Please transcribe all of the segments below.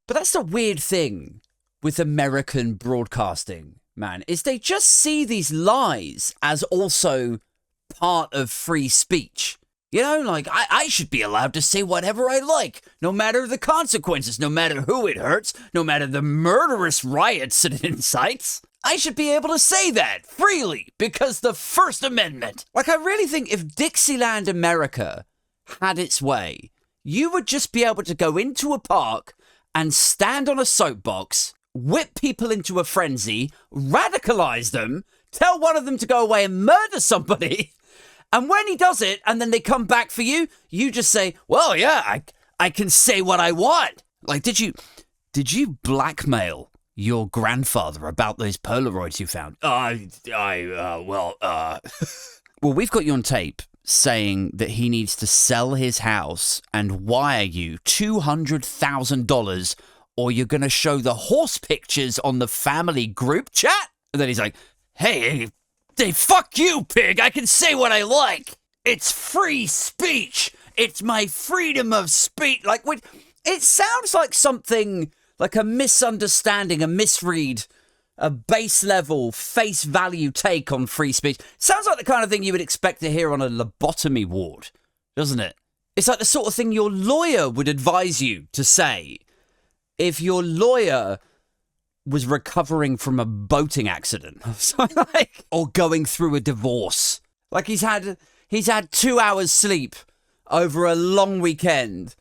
But that's the weird thing with American broadcasting, man, is they just see these lies as also part of free speech. You know, like, I should be allowed to say whatever I like, no matter the consequences, no matter who it hurts, no matter the murderous riots it incites. I should be able to say that freely because the First Amendment. Like, I really think if Dixieland America had its way, you would just be able to go into a park and stand on a soapbox, whip people into a frenzy, radicalize them, tell one of them to go away and murder somebody. And when he does it, and then they come back for you, you just say, well, yeah, I can say what I want. Like, did you blackmail your grandfather about those Polaroids you found? Well, we've got you on tape saying that he needs to sell his house and wire you $200,000 or you're going to show the horse pictures on the family group chat? And then he's like, hey, fuck you, pig. I can say what I like. It's free speech. It's my freedom of speech. Like, it sounds like something like a misunderstanding, a misread, a base level, face value take on free speech. Sounds like the kind of thing you would expect to hear on a lobotomy ward, doesn't it? It's like the sort of thing your lawyer would advise you to say if your lawyer was recovering from a boating accident or going through a divorce. Like he's had 2 hours sleep over a long weekend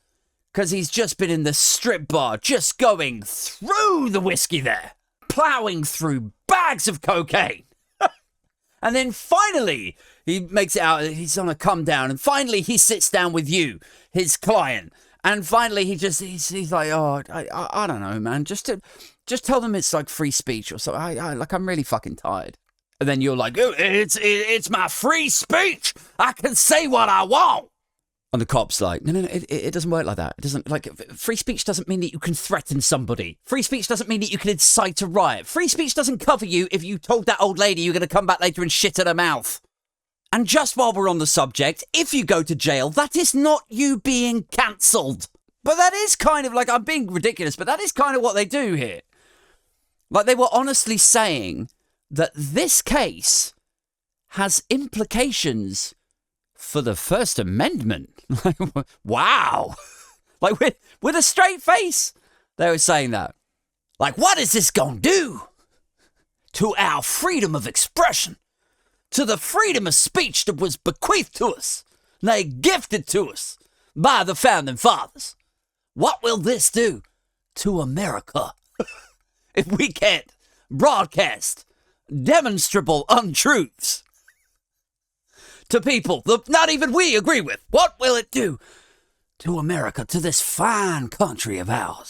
because he's just been in the strip bar, just going through the whiskey there, plowing through bags of cocaine. And then finally he makes it out, he's on a come down, and finally he sits down with you, his client, and finally he's like, oh, I don't know, man, just tell them it's like free speech or something. I'm really fucking tired. And then you're like, oh, it's my free speech. I can say what I want. And the cop's like, no, it doesn't work like that. It doesn't, like, free speech doesn't mean that you can threaten somebody. Free speech doesn't mean that you can incite a riot. Free speech doesn't cover you if you told that old lady you're going to come back later and shit in her mouth. And just while we're on the subject, if you go to jail, that is not you being cancelled. But that is kind of like, I'm being ridiculous, but that is kind of what they do here. Like, they were honestly saying that this case has implications for the First Amendment. Wow. Like, with a straight face, they were saying that. Like, what is this going to do to our freedom of expression, to the freedom of speech that was bequeathed to us, they gifted to us by the Founding Fathers? What will this do to America? If we can't broadcast demonstrable untruths to people that not even we agree with, what will it do to America, to this fine country of ours?